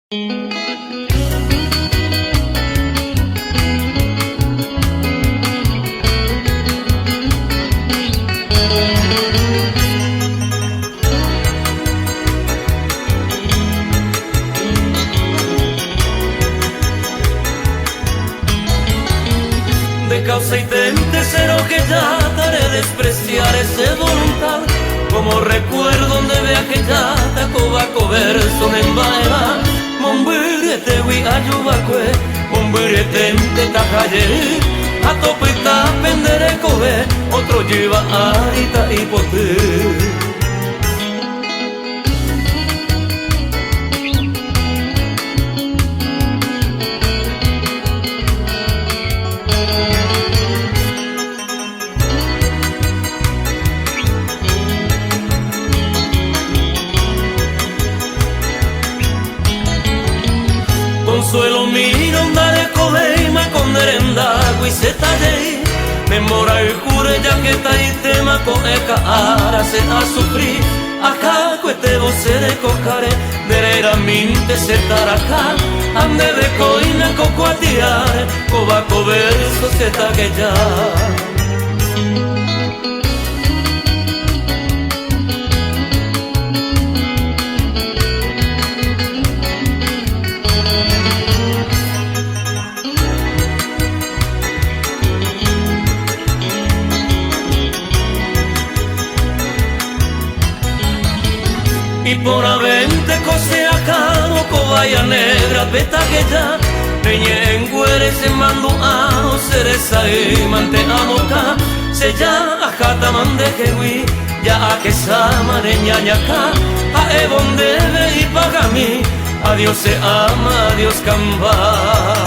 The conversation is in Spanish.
De causa y tente cero que ya daré despreciar ese voluntad, como recuerdo donde vea que ya taco va a comer son en baeba, mombirete wi ayubacue, mombirete te tajaye, a topita pendere cobe, otro lleva arita y pote. Consuelo miro andare come ma con merenda qui se tagli memora il cuore già che tai tema con e cara se a soffri acá quete voce de cocare derera minte se taracá ande de coina coco a tiare coba coverso se tague ya. Y por avente cose acá, cobaya negra, peta que ya, peñe en güere se mando a cereza y mante a moca, se ya a jata mande que hui, ya a que sama de ñañaca, a ebon debe y paga mi, a Dios se ama, a Dios camba.